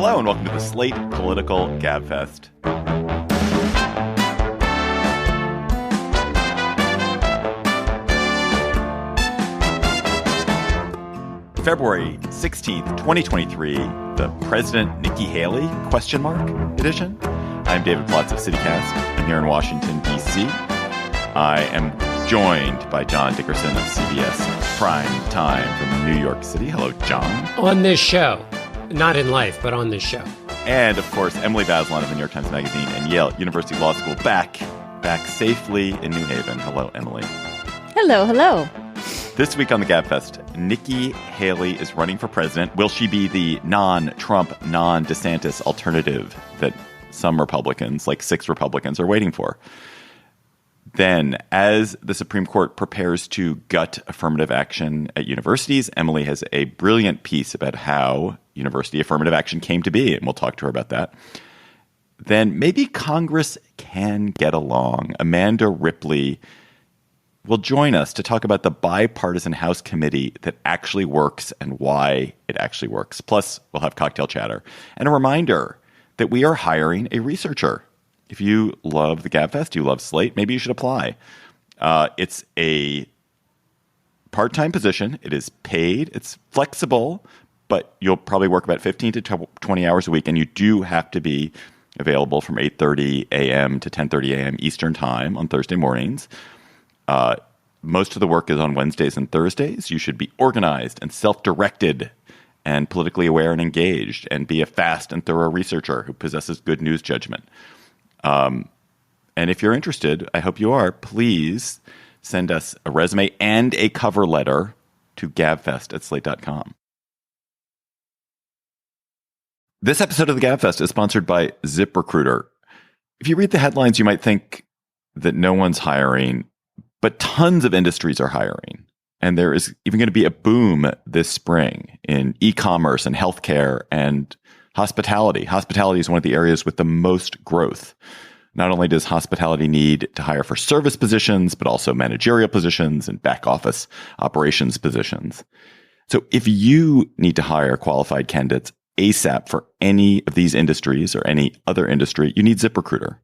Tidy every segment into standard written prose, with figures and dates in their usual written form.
Hello and welcome to the Slate Political Gabfest. February 16th, 2023, the President Nikki Haley edition. I'm David Plotz of CityCast. I'm here in Washington, D.C. I am joined by John Dickerson of CBS Prime Time from New York City. Hello, John. On this show. Not in life, but on this show. And, of course, Emily Bazelon of the New York Times Magazine and Yale University Law School back safely in New Haven. Hello, Emily. Hello. This week on the Gabfest, Nikki Haley is running for president. Will she be the non-Trump, non-DeSantis alternative that some Republicans, like 6 Republicans, are waiting for? Then, as the Supreme Court prepares to gut affirmative action at universities, Emily has a brilliant piece about how university affirmative action came to be, and we'll talk to her about that. Then maybe Congress can get along. Amanda Ripley will join us to talk about the bipartisan House committee that actually works and why it actually works. Plus, we'll have cocktail chatter. And a reminder that we are hiring a researcher. If you love the Gabfest, you love Slate, maybe you should apply. It's a part-time position. It is paid. It's flexible, but you'll probably work about 15 to 20 hours a week, and you do have to be available from 8:30 a.m. to 10:30 a.m. Eastern Time on Thursday mornings. Most of the work is on Wednesdays and Thursdays. You should be organized and self-directed and politically aware and engaged and be a fast and thorough researcher who possesses good news judgment. And if you're interested, I hope you are, please send us a resume and a cover letter to gabfest@slate.com. This episode of the Gabfest is sponsored by ZipRecruiter. If you read the headlines, you might think that no one's hiring, but tons of industries are hiring. And there is even going to be a boom this spring in e-commerce and healthcare and hospitality. Hospitality is one of the areas with the most growth. Not only does hospitality need to hire for service positions, but also managerial positions and back office operations positions. So if you need to hire qualified candidates ASAP for any of these industries or any other industry, you need ZipRecruiter.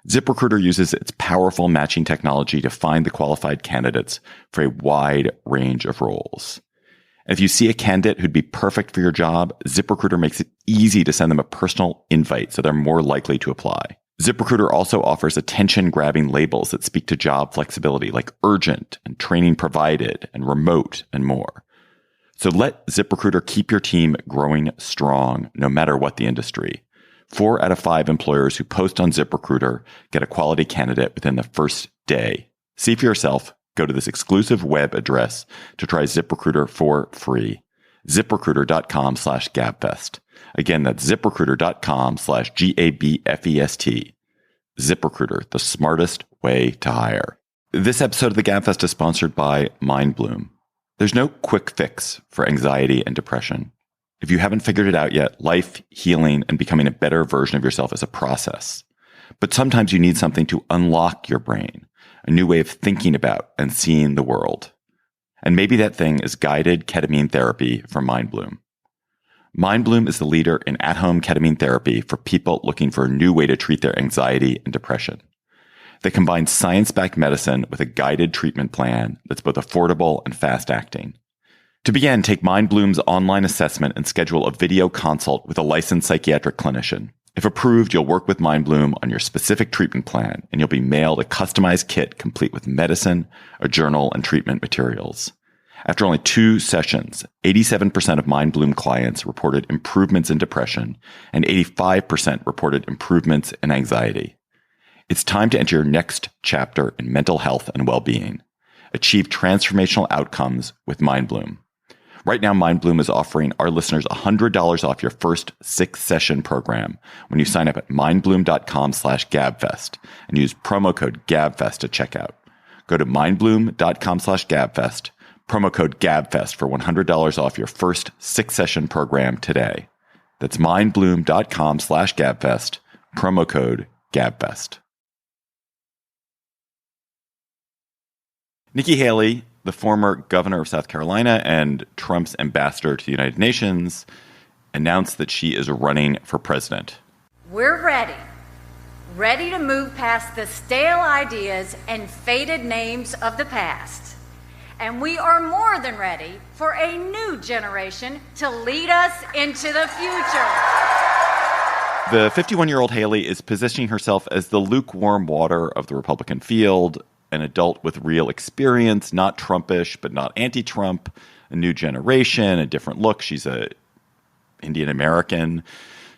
ZipRecruiter uses its powerful matching technology to find the qualified candidates for a wide range of roles. And if you see a candidate who'd be perfect for your job, ZipRecruiter makes it easy to send them a personal invite so they're more likely to apply. ZipRecruiter also offers attention-grabbing labels that speak to job flexibility, like urgent and training provided and remote and more. So let ZipRecruiter keep your team growing strong no matter what the industry. 4 out of 5 employers who post on ZipRecruiter get a quality candidate within the first day. See for yourself. Go to this exclusive web address to try ZipRecruiter for free. ZipRecruiter.com/Gabfest. Again, that's ZipRecruiter.com/GABFEST. ZipRecruiter, the smartest way to hire. This episode of the Gabfest is sponsored by MindBloom. There's no quick fix for anxiety and depression. If you haven't figured it out yet, life, healing, and becoming a better version of yourself is a process. But sometimes you need something to unlock your brain, a new way of thinking about and seeing the world. And maybe that thing is guided ketamine therapy from MindBloom. MindBloom is the leader in at-home ketamine therapy for people looking for a new way to treat their anxiety and depression. They combine science-backed medicine with a guided treatment plan that's both affordable and fast-acting. To begin, take MindBloom's online assessment and schedule a video consult with a licensed psychiatric clinician. If approved, you'll work with MindBloom on your specific treatment plan, and you'll be mailed a customized kit complete with medicine, a journal, and treatment materials. After only 2 sessions, 87% of MindBloom clients reported improvements in depression, and 85% reported improvements in anxiety. It's time to enter your next chapter in mental health and well-being. Achieve transformational outcomes with MindBloom. Right now, MindBloom is offering our listeners $100 off your first 6-session program when you sign up at mindbloom.com/Gabfest and use promo code GABFEST at checkout. Go to mindbloom.com/Gabfest, promo code GABFEST for $100 off your first 6-session program today. That's mindbloom.com/Gabfest, promo code GABFEST. Nikki Haley, the former governor of South Carolina and Trump's ambassador to the United Nations, announced that she is running for president. We're ready to move past the stale ideas and faded names of the past. And we are more than ready for a new generation to lead us into the future. The 51-year-old Haley is positioning herself as the lukewarm water of the Republican field, an adult with real experience, not Trumpish, but not anti-Trump, a new generation, a different look. She's a Indian American.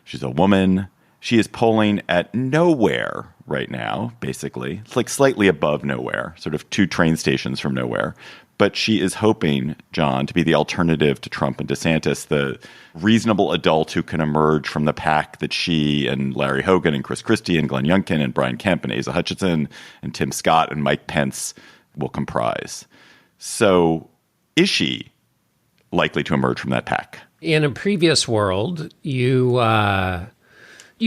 She's a woman. She is polling at nowhere right now, basically. It's like slightly above nowhere, sort of 2 train stations from nowhere. But she is hoping, John, to be the alternative to Trump and DeSantis, the reasonable adult who can emerge from the pack that she and Larry Hogan and Chris Christie and Glenn Youngkin and Brian Kemp and Asa Hutchinson and Tim Scott and Mike Pence will comprise. So is she likely to emerge from that pack? In a previous world, you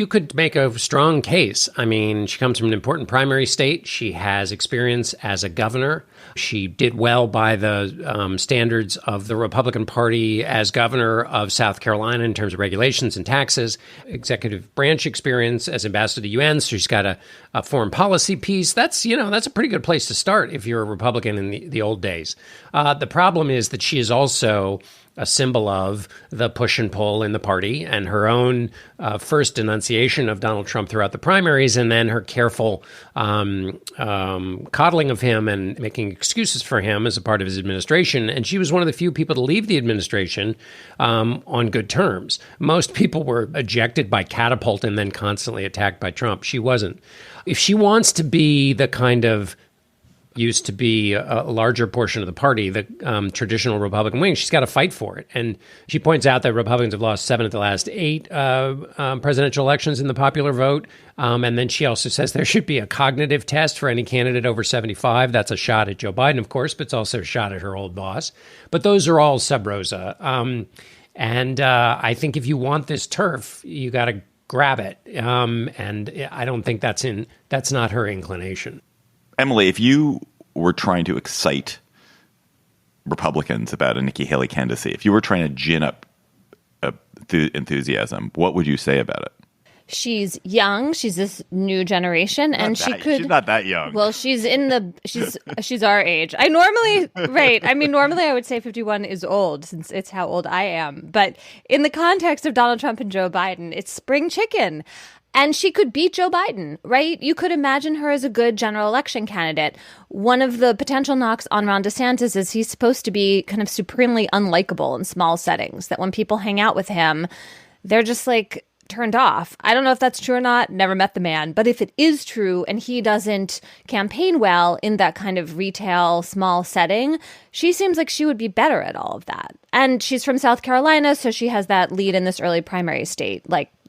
could make a strong case. I mean, she comes from an important primary state. She has experience as a governor. She did well by the standards of the Republican Party as governor of South Carolina in terms of regulations and taxes, executive branch experience as ambassador to the UN. So she's got a foreign policy piece. That's a pretty good place to start if you're a Republican in the old days. The problem is that she is also a symbol of the push and pull in the party and her own first denunciation of Donald Trump throughout the primaries, and then her careful coddling of him and making excuses for him as a part of his administration. And she was one of the few people to leave the administration on good terms. Most people were ejected by catapult and then constantly attacked by Trump. She wasn't. If she wants to be the kind of used to be a larger portion of the party, the traditional Republican wing, she's got to fight for it. And she points out that Republicans have lost 7 of the last 8 presidential elections in the popular vote. And then she also says there should be a cognitive test for any candidate over 75. That's a shot at Joe Biden, of course, but it's also a shot at her old boss. But those are all sub rosa. And I think if you want this turf, you got to grab it. And I don't think that's not her inclination. Emily, if you were trying to excite Republicans about a Nikki Haley candidacy, if you were trying to gin up enthusiasm, what would you say about it? She's young. She's this new generation, and she's not that young. Well, she's our age. Normally I would say 51 is old, since it's how old I am. But in the context of Donald Trump and Joe Biden, it's spring chicken. And she could beat Joe Biden, right? You could imagine her as a good general election candidate. One of the potential knocks on Ron DeSantis is he's supposed to be kind of supremely unlikable in small settings, that when people hang out with him, they're just like turned off. I don't know if that's true or not. Never met the man. But if it is true and he doesn't campaign well in that kind of retail small setting, she seems like she would be better at all of that. And she's from South Carolina, so she has that lead in this early primary state,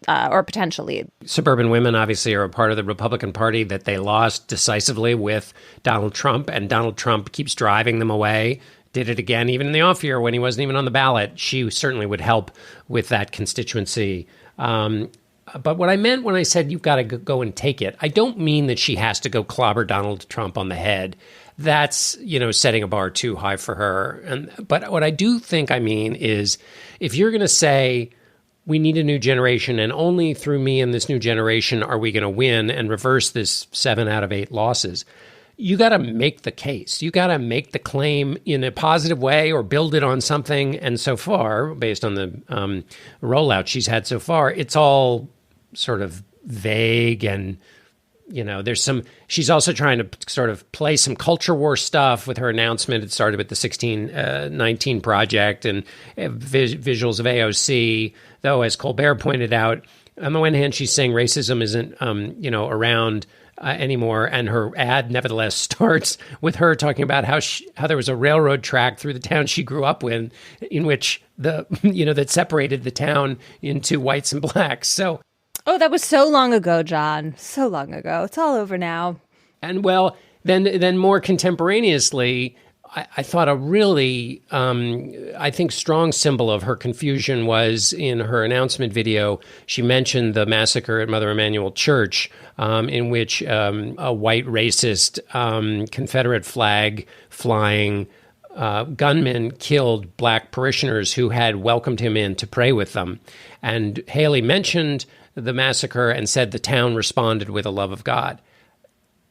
or potential lead. Suburban women obviously are a part of the Republican Party that they lost decisively with Donald Trump, and Donald Trump keeps driving them away. Did it again even in the off year when he wasn't even on the ballot. She certainly would help with that constituency. But what I meant when I said you've got to go and take it, I don't mean that she has to go clobber Donald Trump on the head. That's, setting a bar too high for her. But what I do think I mean is if you're going to say we need a new generation and only through me and this new generation are we going to win and reverse this 7 out of 8 losses, you got to make the case. You got to make the claim in a positive way or build it on something. And so far, based on the rollout she's had so far, it's all sort of vague and, she's also trying to sort of play some culture war stuff with her announcement. It started with the 1619 project and visuals of AOC, though, as Colbert pointed out, on the one hand, she's saying racism isn't, around anymore. And her ad nevertheless starts with her talking about how there was a railroad track through the town she grew up in which that separated the town into whites and blacks. So, oh, that was so long ago, John. So long ago. It's all over now. And well, then more contemporaneously, I thought a really, strong symbol of her confusion was in her announcement video. She mentioned the massacre at Mother Emanuel Church, in which a white racist Confederate flag flying gunmen killed black parishioners who had welcomed him in to pray with them. And Haley mentioned the massacre and said the town responded with a love of God.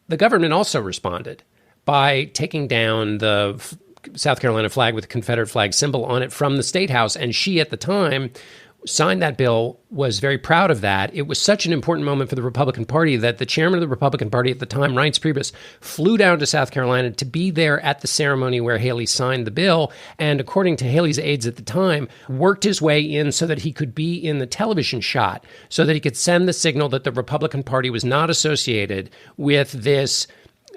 The government also responded by taking down the South Carolina flag with the Confederate flag symbol on it from the State House. And she, at the time, signed that bill, was very proud of that. It was such an important moment for the Republican Party that the chairman of the Republican Party at the time, Reince Priebus, flew down to South Carolina to be there at the ceremony where Haley signed the bill. And according to Haley's aides at the time, worked his way in so that he could be in the television shot, so that he could send the signal that the Republican Party was not associated with this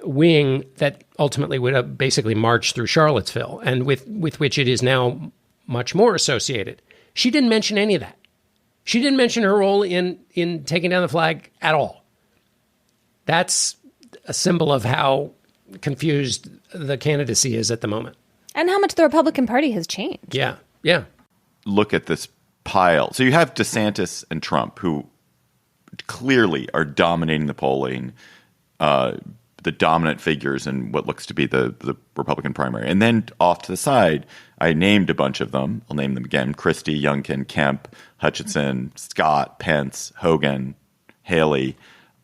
wing that ultimately would have basically marched through Charlottesville, and with which it is now much more associated. She didn't mention any of that. She didn't mention her role in taking down the flag at all. That's a symbol of how confused the candidacy is at the moment. And how much the Republican Party has changed. Yeah, yeah. Look at this pile. So you have DeSantis and Trump, who clearly are dominating the polling, the dominant figures in what looks to be the Republican primary. And then off to the side, I named a bunch of them. I'll name them again: Christie, Youngkin, Kemp, Hutchinson, Scott, Pence, Hogan, Haley.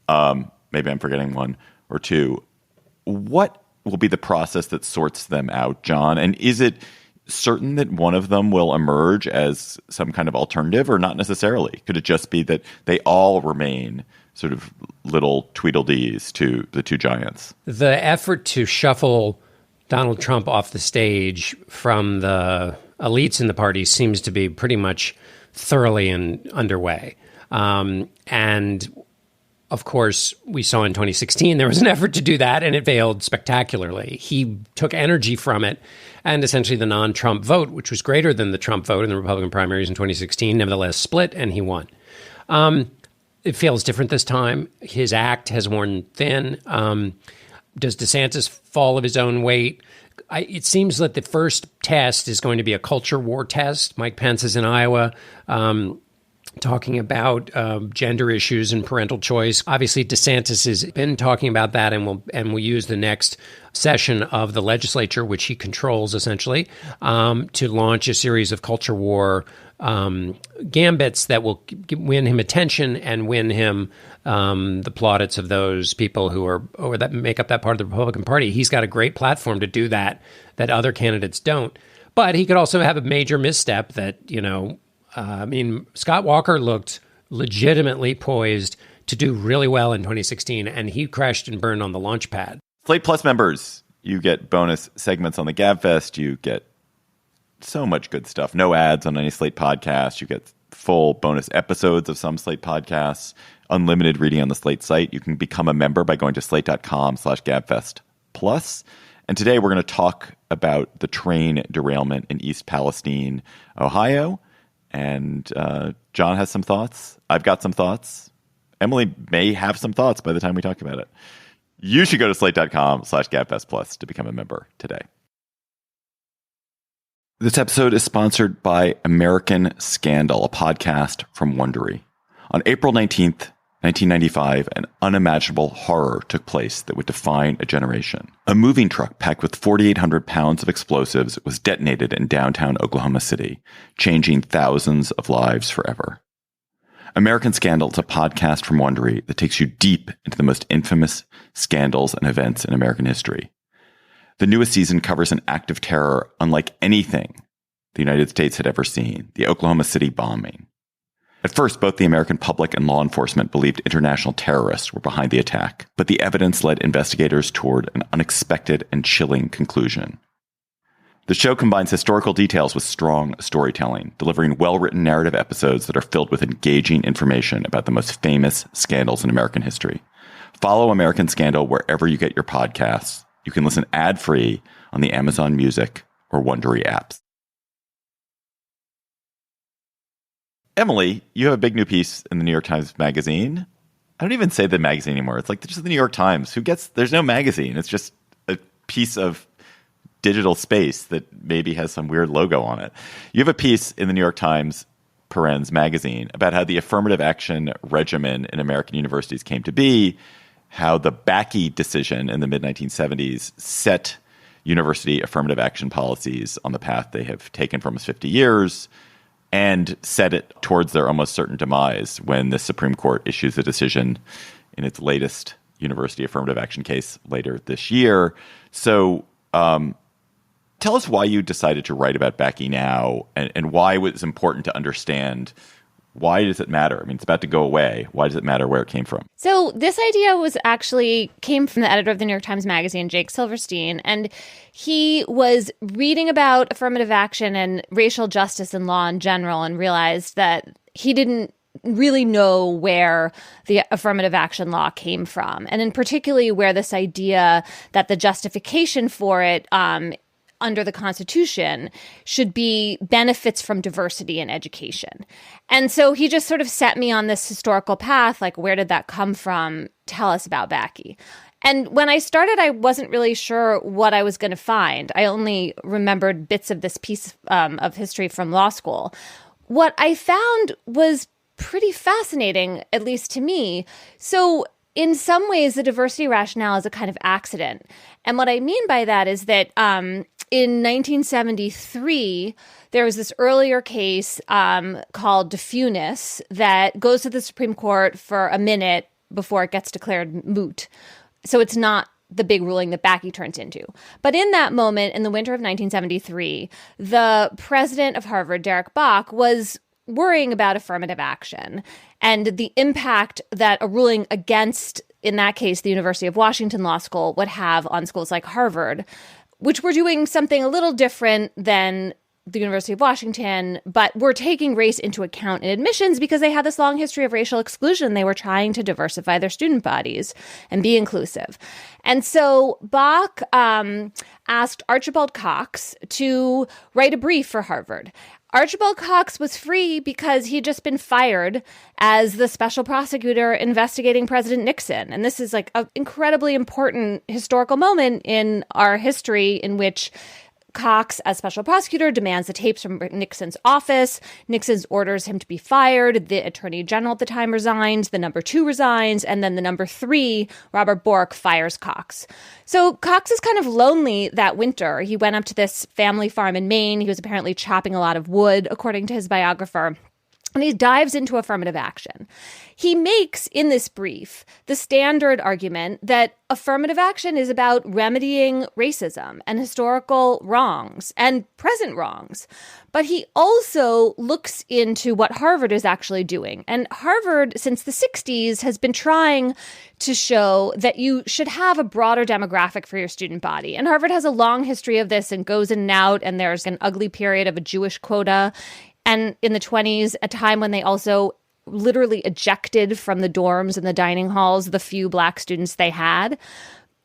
Maybe I'm forgetting one or two. What will be the process that sorts them out, John? And is it certain that one of them will emerge as some kind of alternative, or not necessarily? Could it just be that they all remain sort of little Tweedledees to the two giants? The effort to shuffle Donald Trump off the stage from the elites in the party seems to be pretty much thoroughly underway. And of course, we saw in 2016 there was an effort to do that, and it failed spectacularly. He took energy from it, and essentially the non-Trump vote, which was greater than the Trump vote in the Republican primaries in 2016, nevertheless split, and he won. It feels different this time. His act has worn thin. Does DeSantis fall of his own weight? It seems that the first test is going to be a culture war test. Mike Pence is in Iowa talking about gender issues and parental choice. Obviously, DeSantis has been talking about that and will use the next session of the legislature, which he controls essentially, to launch a series of culture war gambits that will win him attention and win him the plaudits of those people who are or that make up that part of the Republican Party. He's got a great platform to do that other candidates don't. But he could also have a major misstep that, Scott Walker looked legitimately poised to do really well in 2016, and he crashed and burned on the launch pad. Slate Plus members, you get bonus segments on the Gabfest. You get so much good stuff. No ads on any Slate podcast. You get full bonus episodes of some Slate podcasts, unlimited reading on the Slate site. You can become a member by going to slate.com/Gabfest Plus. And today we're going to talk about the train derailment in East Palestine, Ohio. And John has some thoughts. I've got some thoughts. Emily may have some thoughts by the time we talk about it. You should go to slate.com/Gabfest Plus to become a member today. This episode is sponsored by American Scandal, a podcast from Wondery. On April 19th, 1995, an unimaginable horror took place that would define a generation. A moving truck packed with 4,800 pounds of explosives was detonated in downtown Oklahoma City, changing thousands of lives forever. American Scandal is a podcast from Wondery that takes you deep into the most infamous scandals and events in American history. The newest season covers an act of terror unlike anything the United States had ever seen, the Oklahoma City bombing. At first, both the American public and law enforcement believed international terrorists were behind the attack, but the evidence led investigators toward an unexpected and chilling conclusion. The show combines historical details with strong storytelling, delivering well-written narrative episodes that are filled with engaging information about the most famous scandals in American history. Follow American Scandal wherever you get your podcasts. You can listen ad-free on the Amazon Music or Wondery apps. Emily, you have a big new piece in the New York Times Magazine. I don't even say the magazine anymore. It's like just the New York Times. There's no magazine. It's just a piece of digital space that maybe has some weird logo on it. You have a piece in the New York Times magazine about how the affirmative action regimen in American universities came to be, how the Becky decision in the mid-1970s set university affirmative action policies on the path they have taken for almost 50 years and set it towards their almost certain demise when the Supreme Court issues a decision in its latest university affirmative action case later this year. So tell us why you decided to write about Becky now and why it was important to understand. Why does it matter? I mean, it's about to go away. Why does it matter where it came from? So this idea came from the editor of the New York Times Magazine, Jake Silverstein, and he was reading about affirmative action and racial justice and law in general and realized that he didn't really know where the affirmative action law came from, and in particularly where this idea that the justification for it under the Constitution should be benefits from diversity in education. And so he just sort of set me on this historical path, like, where did that come from? Tell us about Becky. And when I started, I wasn't really sure what I was going to find. I only remembered bits of this piece of history from law school. What I found was pretty fascinating, at least to me. So in some ways, the diversity rationale is a kind of accident. And what I mean by that is that in 1973, there was this earlier case called DeFunis that goes to the Supreme Court for a minute before it gets declared moot. So it's not the big ruling that Becky turns into. But in that moment, in the winter of 1973, the president of Harvard, Derek Bok, was worrying about affirmative action and the impact that a ruling against, in that case, the University of Washington Law School would have on schools like Harvard, which were doing something a little different than the University of Washington, but were taking race into account in admissions because they had this long history of racial exclusion. They were trying to diversify their student bodies and be inclusive. And so Bok asked Archibald Cox to write a brief for Harvard. Archibald Cox was free because he'd just been fired as the special prosecutor investigating President Nixon. And this is like an incredibly important historical moment in our history in which Cox, as special prosecutor, demands the tapes from Nixon's office. Nixon orders him to be fired. The attorney general at the time resigns. The number 2 resigns. And then the number 3, Robert Bork, fires Cox. So Cox is kind of lonely that winter. He went up to this family farm in Maine. He was apparently chopping a lot of wood, according to his biographer. And he dives into affirmative action. He makes in this brief the standard argument that affirmative action is about remedying racism and historical wrongs and present wrongs. But he also looks into what Harvard is actually doing. And Harvard, since the 60s, has been trying to show that you should have a broader demographic for your student body. And Harvard has a long history of this and goes in and out, and there's an ugly period of a Jewish quota. And in the 20s, a time when they also literally ejected from the dorms and the dining halls the few Black students they had.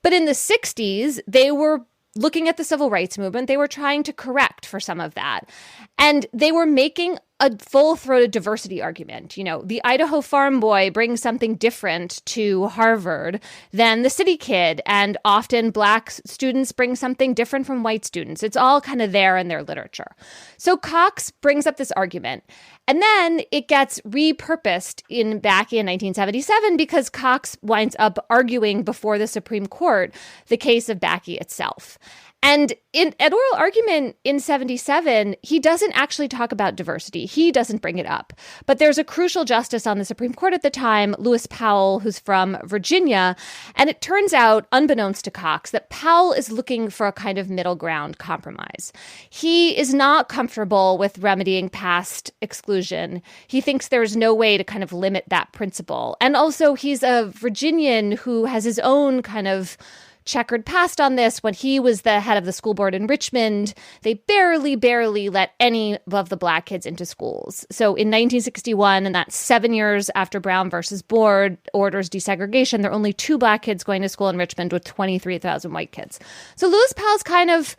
But in the 60s, they were looking at the civil rights movement. They were trying to correct for some of that. And they were making a full-throated diversity argument. You know, the Idaho farm boy brings something different to Harvard than the city kid, and often Black students bring something different from white students. It's all kind of there in their literature. So Cox brings up this argument, and then it gets repurposed back in 1977 because Cox winds up arguing before the Supreme Court the case of Becky itself. And at oral argument in 77, he doesn't actually talk about diversity. He doesn't bring it up. But there's a crucial justice on the Supreme Court at the time, Lewis Powell, who's from Virginia. And it turns out, unbeknownst to Cox, that Powell is looking for a kind of middle ground compromise. He is not comfortable with remedying past exclusion. He thinks there's no way to kind of limit that principle. And also, he's a Virginian who has his own kind of checkered past on this. When he was the head of the school board in Richmond, they barely let any of the Black kids into schools. So in 1961, and that's 7 years after Brown versus Board orders desegregation, there are only 2 Black kids going to school in Richmond with 23,000 white kids. So Lewis Powell's kind of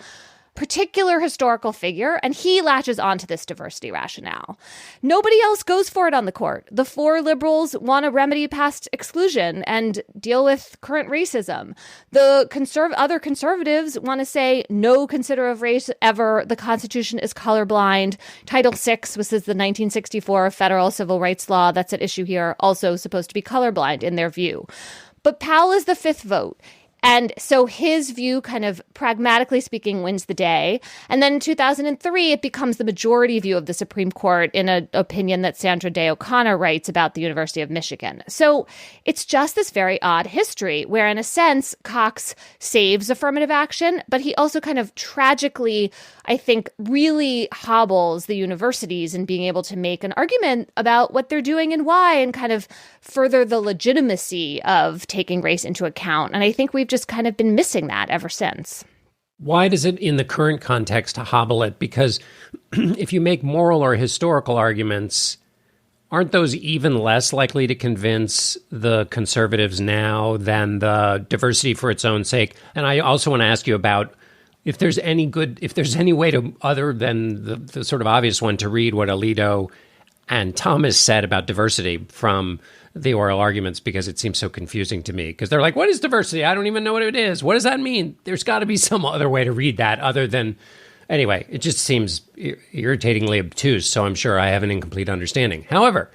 particular historical figure, and he latches onto this diversity rationale. Nobody else goes for it on the court. The 4 liberals want to remedy past exclusion and deal with current racism. The other conservatives want to say no consider of race ever. The Constitution is colorblind. Title VI, which is the 1964 federal civil rights law that's at issue here, also supposed to be colorblind in their view. But Powell is the 5th vote. And so his view, kind of pragmatically speaking, wins the day. And then in 2003, it becomes the majority view of the Supreme Court in an opinion that Sandra Day O'Connor writes about the University of Michigan. So it's just this very odd history where, in a sense, Cox saves affirmative action, but he also kind of tragically, I think, really hobbles the universities in being able to make an argument about what they're doing and why, and kind of further the legitimacy of taking race into account. And I think we've just kind of been missing that ever since. Why does it, in the current context, hobble it? Because if you make moral or historical arguments, aren't those even less likely to convince the conservatives now than the diversity for its own sake? And I also want to ask you about if there's any way to, other than the sort of obvious one, to read what Alito and Thomas said about diversity from the oral arguments, because it seems so confusing to me. Because they're like, what is diversity? I don't even know what it is. What does that mean? There's got to be some other way to read that other than... Anyway, it just seems irritatingly obtuse, so I'm sure I have an incomplete understanding. However,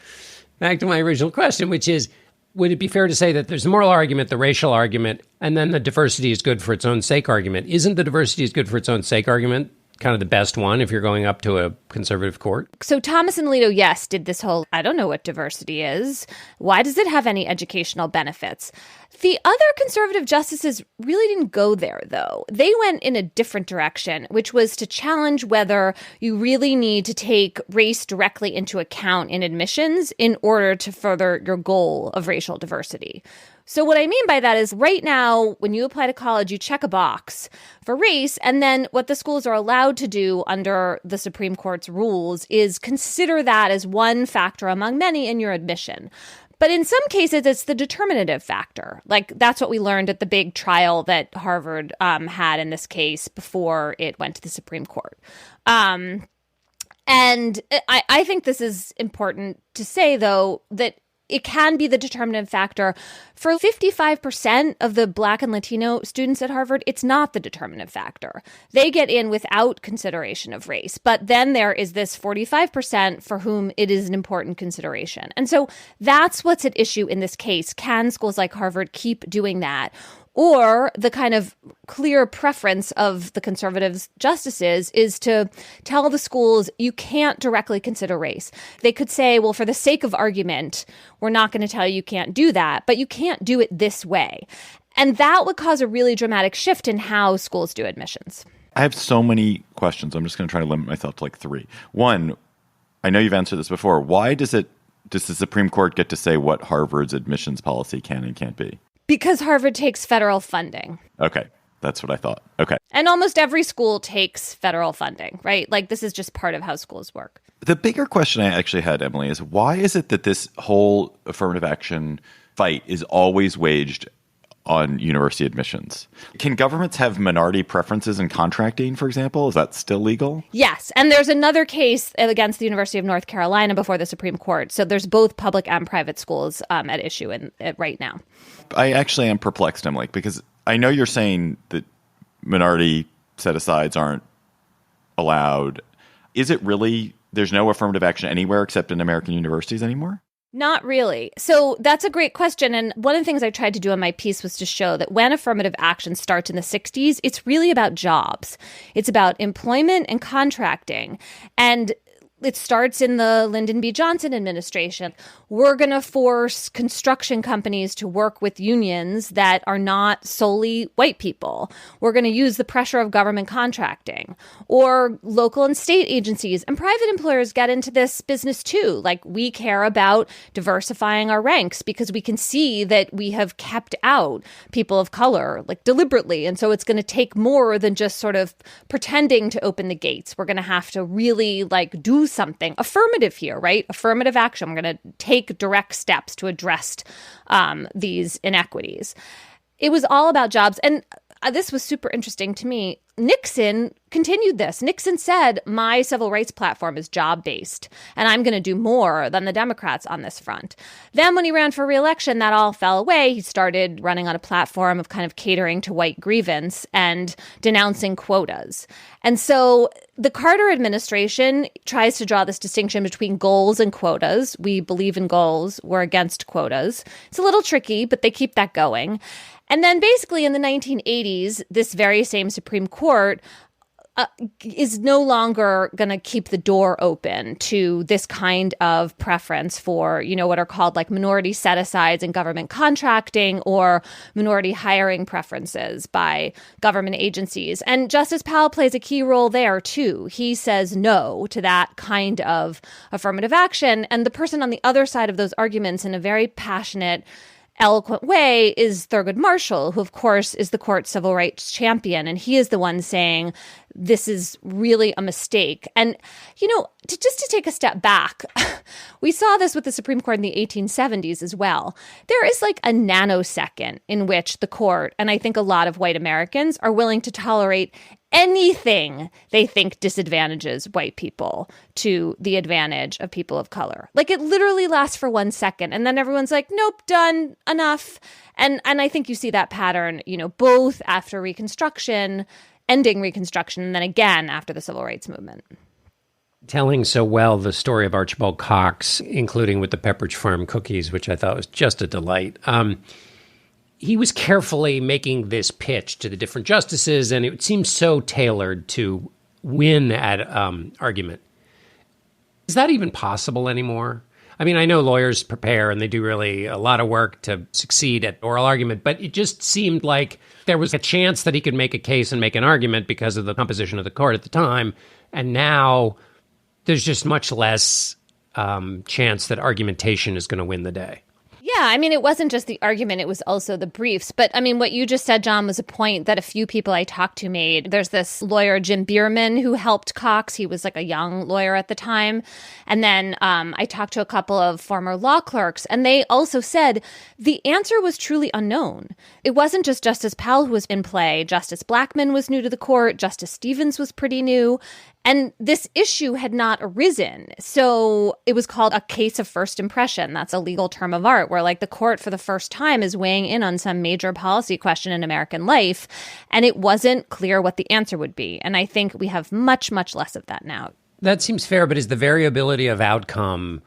back to my original question, which is, would it be fair to say that there's the moral argument, the racial argument, and then the diversity is good for its own sake argument? Isn't the diversity is good for its own sake argument kind of the best one if you're going up to a conservative court? So Thomas and Alito, yes, did this whole, I don't know what diversity is. Why does it have any educational benefits? The other conservative justices really didn't go there, though. They went in a different direction, which was to challenge whether you really need to take race directly into account in admissions in order to further your goal of racial diversity. So what I mean by that is right now, when you apply to college, you check a box for race. And then what the schools are allowed to do under the Supreme Court's rules is consider that as one factor among many in your admission. But in some cases, it's the determinative factor. Like, that's what we learned at the big trial that Harvard had in this case before it went to the Supreme Court. And I think this is important to say, though, that it can be the determinative factor. For 55% of the Black and Latino students at Harvard, it's not the determinative factor. They get in without consideration of race. But then there is this 45% for whom it is an important consideration. And so that's what's at issue in this case. Can schools like Harvard keep doing that? Or the kind of clear preference of the conservative justices is to tell the schools you can't directly consider race. They could say, well, for the sake of argument, we're not going to tell you can't do that, but you can't do it this way. And that would cause a really dramatic shift in how schools do admissions. I have so many questions. I'm just going to try to limit myself to like three. One, I know you've answered this before. Why does the Supreme Court get to say what Harvard's admissions policy can and can't be? Because Harvard takes federal funding. Okay. That's what I thought. Okay. And almost every school takes federal funding, right? Like, this is just part of how schools work. The bigger question I actually had, Emily, is why is it that this whole affirmative action fight is always waged on university admissions? Can governments have minority preferences in contracting, for example? Is that still legal? Yes. And there's another case against the University of North Carolina before the Supreme Court. So there's both public and private schools at issue right now. I actually am perplexed, Emily, because I know you're saying that minority set-asides aren't allowed. Is it really, there's no affirmative action anywhere except in American universities anymore? Not really. So that's a great question. And one of the things I tried to do in my piece was to show that when affirmative action starts in the 60s, it's really about jobs. It's about employment and contracting. And it starts in the Lyndon B. Johnson administration. We're going to force construction companies to work with unions that are not solely white people. We're going to use the pressure of government contracting. Or local and state agencies and private employers get into this business too. Like, we care about diversifying our ranks because we can see that we have kept out people of color, like, deliberately. And so it's going to take more than just sort of pretending to open the gates. We're going to have to really, like, do something affirmative here, right? Affirmative action. We're going to take direct steps to address these inequities. It was all about jobs. And this was super interesting to me. Nixon continued this. Nixon said, my civil rights platform is job-based, and I'm going to do more than the Democrats on this front. Then when he ran for re-election, that all fell away. He started running on a platform of kind of catering to white grievance and denouncing quotas. And so the Carter administration tries to draw this distinction between goals and quotas. We believe in goals. We're against quotas. It's a little tricky, but they keep that going. And then basically in the 1980s, this very same Supreme Court is no longer going to keep the door open to this kind of preference for, what are called like minority set-asides in government contracting or minority hiring preferences by government agencies. And Justice Powell plays a key role there, too. He says no to that kind of affirmative action. And the person on the other side of those arguments in a very passionate, eloquent way is Thurgood Marshall, who, of course, is the court's civil rights champion. And he is the one saying this is really a mistake. And, just to take a step back, we saw this with the Supreme Court in the 1870s as well. There is like a nanosecond in which the court, and I think a lot of white Americans, are willing to tolerate anything they think disadvantages white people to the advantage of people of color. Like, it literally lasts for 1 second, and then everyone's like, nope, done, enough. And I think you see that pattern, both after Reconstruction, ending Reconstruction, and then again after the Civil Rights Movement. Telling so well the story of Archibald Cox, including with the Pepperidge Farm cookies, which I thought was just a delight. He was carefully making this pitch to the different justices, and it seems so tailored to win at argument. Is that even possible anymore? I mean, I know lawyers prepare and they do really a lot of work to succeed at oral argument, but it just seemed like there was a chance that he could make a case and make an argument because of the composition of the court at the time. And now there's just much less chance that argumentation is going to win the day. Yeah, I mean, it wasn't just the argument, it was also the briefs. But I mean, what you just said, John, was a point that a few people I talked to made. There's this lawyer, Jim Bierman, who helped Cox. He was like a young lawyer at the time. And then I talked to a couple of former law clerks, and they also said the answer was truly unknown. It wasn't just Justice Powell who was in play. Justice Blackmun was new to the court. Justice Stevens was pretty new. And this issue had not arisen. So it was called a case of first impression. That's a legal term of art where like the court for the first time is weighing in on some major policy question in American life. And it wasn't clear what the answer would be. And I think we have much, much less of that now. That seems fair, but is the variability of outcome,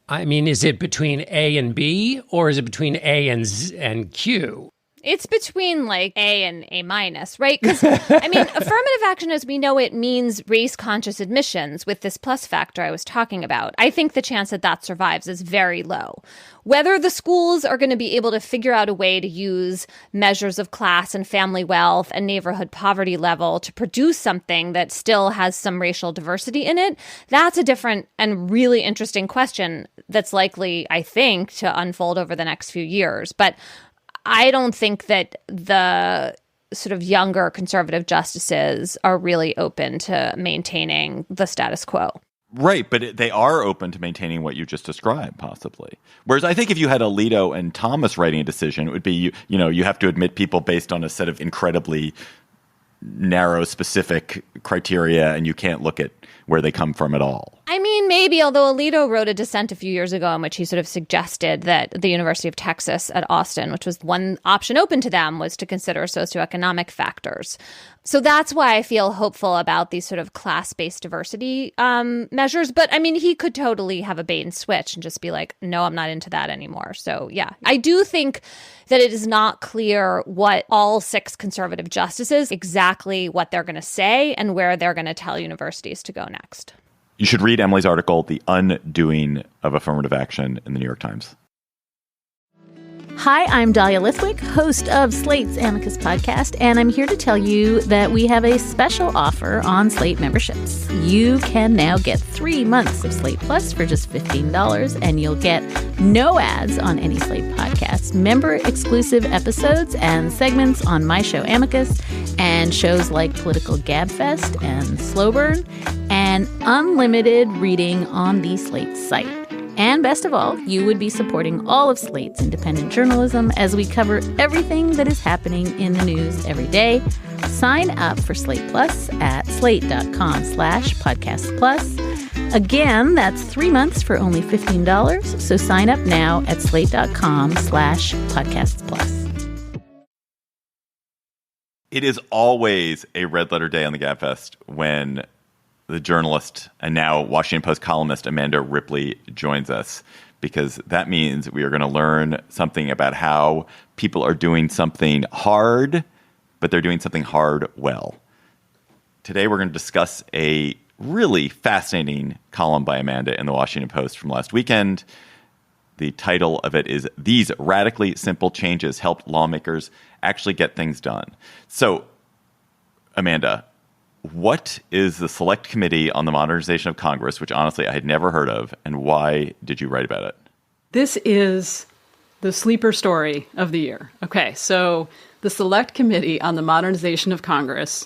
I mean, is it between A and B or is it between A and Q? It's between like A and A minus, right? Because, I mean, affirmative action as we know it means race-conscious admissions with this plus factor I was talking about. I think the chance that that survives is very low. Whether the schools are going to be able to figure out a way to use measures of class and family wealth and neighborhood poverty level to produce something that still has some racial diversity in it, that's a different and really interesting question that's likely, I think, to unfold over the next few years. But I don't think that the sort of younger conservative justices are really open to maintaining the status quo. Right, but they are open to maintaining what you just described, possibly. Whereas I think if you had Alito and Thomas writing a decision, it would be, you have to admit people based on a set of incredibly narrow, specific criteria, and you can't look at where they come from at all. I mean, maybe, although Alito wrote a dissent a few years ago in which he sort of suggested that the University of Texas at Austin, which was one option open to them, was to consider socioeconomic factors. So that's why I feel hopeful about these sort of class-based diversity measures. But I mean, he could totally have a bait and switch and just be like, no, I'm not into that anymore. So yeah, I do think that it is not clear what all 6 conservative justices, exactly what they're going to say and where they're going to tell universities to go next. You should read Emily's article, The Undoing of Affirmative Action, in the New York Times. Hi, I'm Dahlia Lithwick, host of Slate's Amicus podcast, and I'm here to tell you that we have a special offer on Slate memberships. You can now get 3 months of Slate Plus for just $15, and you'll get no ads on any Slate podcasts, member-exclusive episodes and segments on my show Amicus, and shows like Political Gabfest and Slow Burn, and unlimited reading on the Slate site. And best of all, you would be supporting all of Slate's independent journalism as we cover everything that is happening in the news every day. Sign up for Slate Plus at slate.com/podcast plus. Again, that's 3 months for only $15. So sign up now at slate.com/podcasts plus. It is always a red letter day on the Gabfest when the journalist and now Washington Post columnist Amanda Ripley joins us, because that means we are going to learn something about how people are doing something hard, but they're doing something hard well. Today we're going to discuss a really fascinating column by Amanda in the Washington Post from last weekend. The title of it is "These Radically Simple Changes Helped Lawmakers Actually Get Things Done." So, Amanda, what is the Select Committee on the Modernization of Congress, which honestly I had never heard of, and why did you write about it? This is the sleeper story of the year. Okay, so the Select Committee on the Modernization of Congress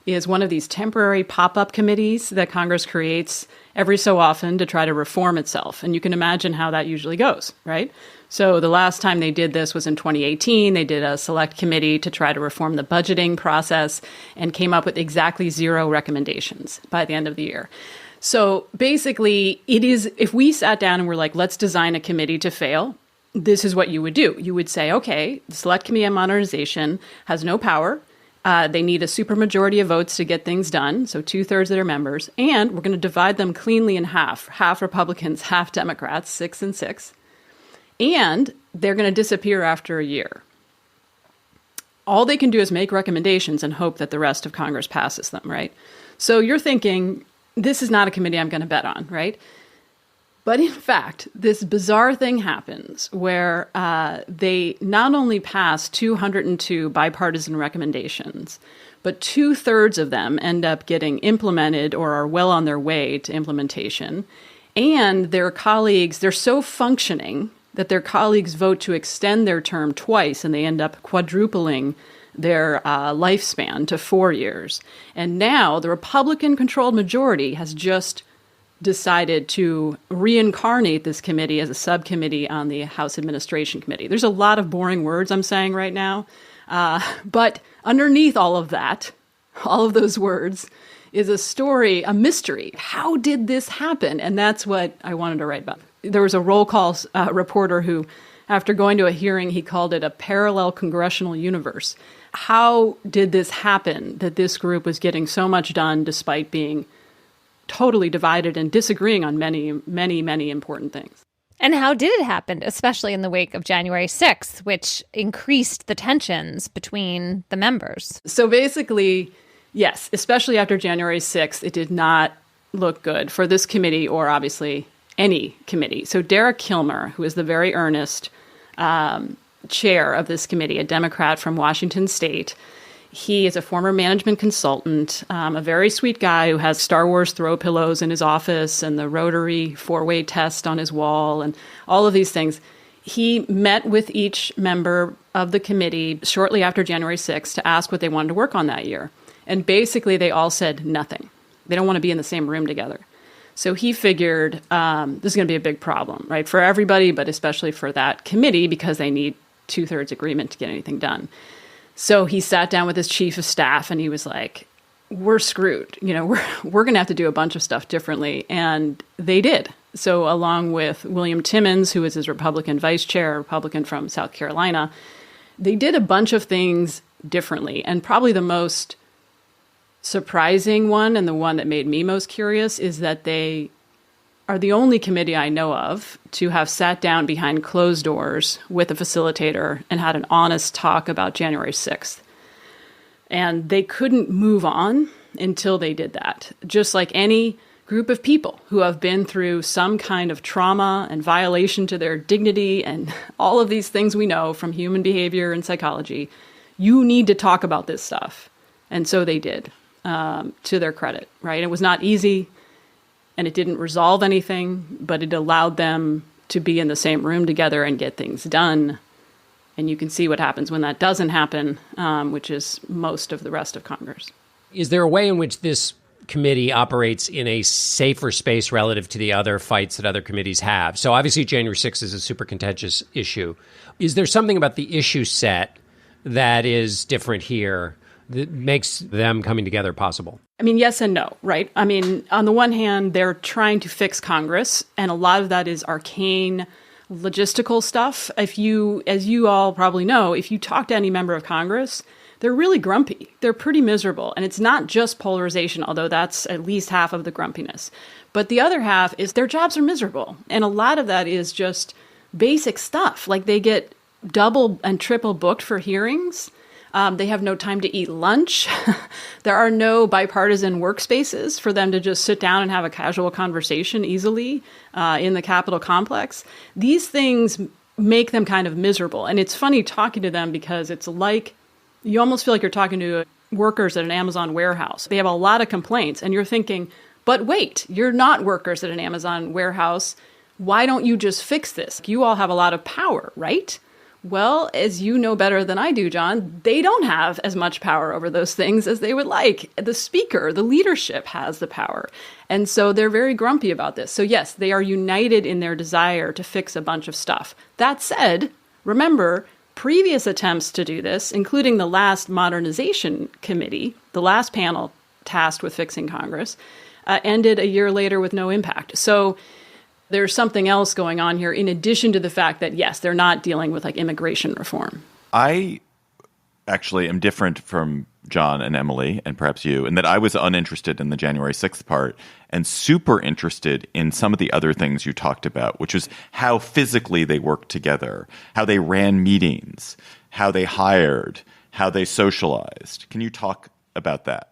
is one of these temporary pop-up committees that Congress creates every so often to try to reform itself. And you can imagine how that usually goes, right? So the last time they did this was in 2018. They did a select committee to try to reform the budgeting process and came up with exactly 0 recommendations by the end of the year. So basically, it is, if we sat down and were like, let's design a committee to fail, this is what you would do. You would say, okay, the Select Committee on Modernization has no power. They need a supermajority of votes to get things done, so 2/3 of their members, and we're going to divide them cleanly in half Republicans, half Democrats, 6 and 6, and they're going to disappear after a year. All they can do is make recommendations and hope that the rest of Congress passes them, right? So you're thinking, this is not a committee I'm going to bet on, right? But in fact, this bizarre thing happens where they not only pass 202 bipartisan recommendations, but 2/3 of them end up getting implemented or are well on their way to implementation. And their colleagues, they're so functioning that their colleagues vote to extend their term twice, and they end up quadrupling their lifespan to 4 years. And now the Republican-controlled majority has just decided to reincarnate this committee as a subcommittee on the House Administration Committee. There's a lot of boring words I'm saying right now, but underneath all of that, all of those words, is a story, a mystery. How did this happen? And that's what I wanted to write about. There was a roll call reporter who, after going to a hearing, he called it a parallel congressional universe. How did this happen that this group was getting so much done despite being totally divided and disagreeing on many, many, many important things? And how did it happen, especially in the wake of January 6th, which increased the tensions between the members? So basically, yes, especially after January 6th, it did not look good for this committee or obviously any committee. So Derek Kilmer, who is the very earnest chair of this committee, a Democrat from Washington State, he is a former management consultant, a very sweet guy who has Star Wars throw pillows in his office and the rotary 4-way test on his wall and all of these things. He met with each member of the committee shortly after January 6th to ask what they wanted to work on that year. And basically, they all said nothing. They don't want to be in the same room together. So he figured this is going to be a big problem, right, for everybody, but especially for that committee because they need 2/3 agreement to get anything done. So he sat down with his chief of staff and he was like, we're screwed. You know, we're going to have to do a bunch of stuff differently. And they did. So along with William Timmons, who is his Republican vice chair, a Republican from South Carolina, they did a bunch of things differently. And probably the most surprising one and the one that made me most curious is that they are the only committee I know of to have sat down behind closed doors with a facilitator and had an honest talk about January 6th. And they couldn't move on until they did that. Just like any group of people who have been through some kind of trauma and violation to their dignity and all of these things we know from human behavior and psychology, you need to talk about this stuff. And so they did, to their credit, right? It was not easy. And it didn't resolve anything, but it allowed them to be in the same room together and get things done. And you can see what happens when that doesn't happen, which is most of the rest of Congress. Is there a way in which this committee operates in a safer space relative to the other fights that other committees have? So obviously January 6th is a super contentious issue. Is there something about the issue set that is different here that makes them coming together possible? I mean, yes and no, right? I mean, on the one hand, they're trying to fix Congress, and a lot of that is arcane logistical stuff. As you all probably know, if you talk to any member of Congress, they're really grumpy. They're pretty miserable. And it's not just polarization, although that's at least half of the grumpiness. But the other half is their jobs are miserable. And a lot of that is just basic stuff. Like they get double and triple booked for hearings. They have no time to eat lunch. There are no bipartisan workspaces for them to just sit down and have a casual conversation easily in the Capitol complex. These things make them kind of miserable. And it's funny talking to them because it's like you almost feel like you're talking to workers at an Amazon warehouse. They have a lot of complaints and you're thinking, but wait, you're not workers at an Amazon warehouse. Why don't you just fix this? You all have a lot of power, right? Well, as you know better than I do, John, they don't have as much power over those things as they would like. The speaker, the leadership has the power. And so they're very grumpy about this. So yes, they are united in their desire to fix a bunch of stuff. That said, remember, previous attempts to do this, including the last modernization committee, the last panel tasked with fixing Congress, ended a year later with no impact. So there's something else going on here in addition to the fact that, yes, they're not dealing with like immigration reform. I actually am different from John and Emily and perhaps you in that I was uninterested in the January 6th part and super interested in some of the other things you talked about, which is how physically they worked together, how they ran meetings, how they hired, how they socialized. Can you talk about that?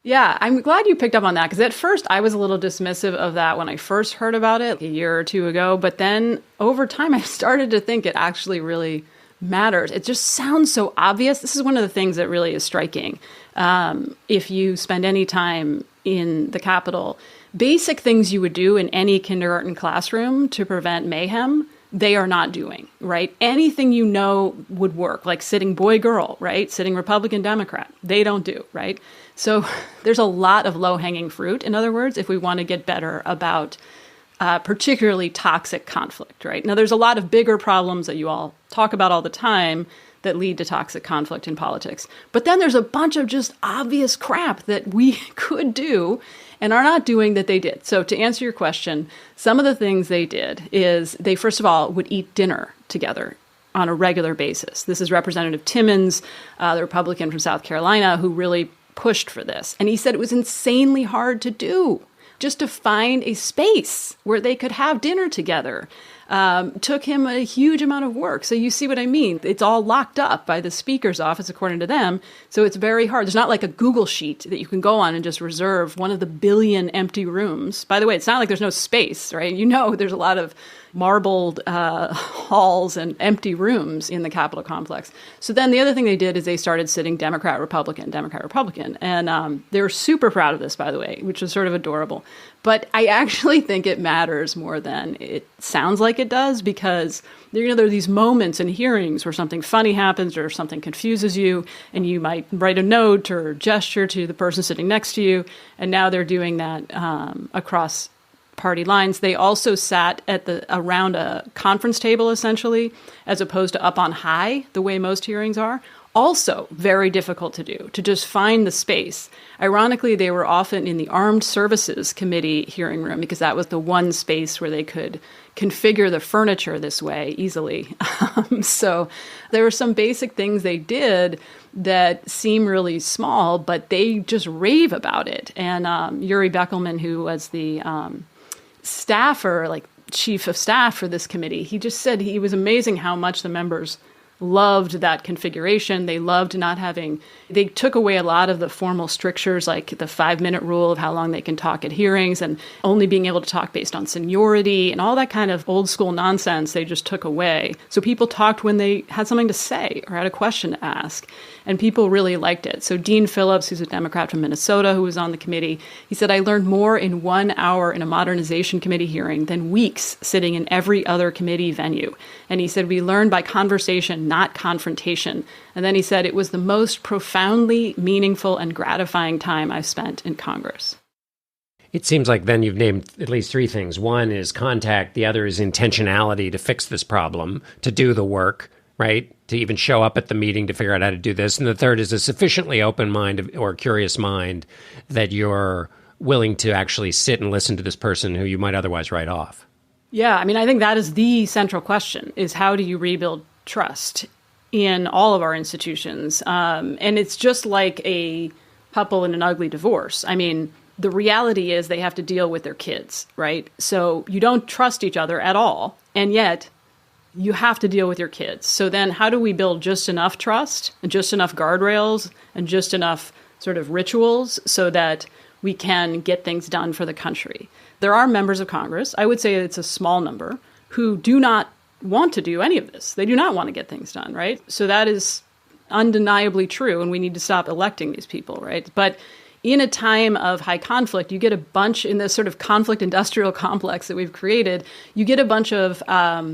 Yeah, I'm glad you picked up on that because at first I was a little dismissive of that when I first heard about it a year or two ago. But then over time, I started to think it actually really matters. It just sounds so obvious. This is one of the things that really is striking. If you spend any time in the Capitol, basic things you would do in any kindergarten classroom to prevent mayhem, they are not doing, right? Anything you know would work, like sitting boy-girl, right? Sitting Republican-Democrat, they don't do, right? So there's a lot of low-hanging fruit, in other words, if we want to get better about particularly toxic conflict, right? Now, there's a lot of bigger problems that you all talk about all the time that lead to toxic conflict in politics. But then there's a bunch of just obvious crap that we could do and are not doing that they did. So to answer your question, some of the things they did is they, first of all, would eat dinner together on a regular basis. This is Representative Timmons, the Republican from South Carolina, who really pushed for this. And he said it was insanely hard to do, just to find a space where they could have dinner together. Took him a huge amount of work. So you see what I mean? It's all locked up by the Speaker's office, according to them. So it's very hard. There's not like a Google sheet that you can go on and just reserve one of the billion empty rooms. By the way, it's not like there's no space, right? You know, there's a lot of marbled halls and empty rooms in the Capitol complex. So then the other thing they did is they started sitting Democrat, Republican. And they were super proud of this, by the way, which was sort of adorable. But I actually think it matters more than it sounds like it does because, there are these moments in hearings where something funny happens or something confuses you and you might write a note or gesture to the person sitting next to you. And now they're doing that across party lines. They also sat around a conference table, essentially, as opposed to up on high, the way most hearings are. Also very difficult to do, to just find the space. Ironically, they were often in the Armed Services Committee hearing room because that was the one space where they could configure the furniture this way easily. So there were some basic things they did that seem really small, but they just rave about it. And Yuri Beckelman, who was the staffer, like chief of staff for this committee, he just said he was amazing how much the members loved that configuration. They loved not having, they took away a lot of the formal strictures, like the 5-minute rule of how long they can talk at hearings and only being able to talk based on seniority and all that kind of old school nonsense they just took away. So people talked when they had something to say or had a question to ask. And people really liked it. So Dean Phillips, who's a Democrat from Minnesota who was on the committee, he said, I learned more in 1 hour in a modernization committee hearing than weeks sitting in every other committee venue. And he said, we learned by conversation, not confrontation. And then he said, it was the most profoundly meaningful and gratifying time I've spent in Congress. It seems like then you've named at least 3 things. One is contact. The other is intentionality to fix this problem, to do the work, right? to even show up at the meeting to figure out how to do this. And the third is a sufficiently open mind or curious mind that you're willing to actually sit and listen to this person who you might otherwise write off. Yeah, I mean, I think that is the central question, is how do you rebuild trust in all of our institutions? And it's just like a couple in an ugly divorce. I mean, the reality is they have to deal with their kids, right? So you don't trust each other at all, and yet you have to deal with your kids. So then how do we build just enough trust and just enough guardrails and just enough sort of rituals so that we can get things done for the country? There are members of Congress, I would say it's a small number, who do not want to do any of this. They do not want to get things done, right? So that is undeniably true, and we need to stop electing these people, right? But in a time of high conflict, you get a bunch, in this sort of conflict industrial complex that we've created, you get a bunch of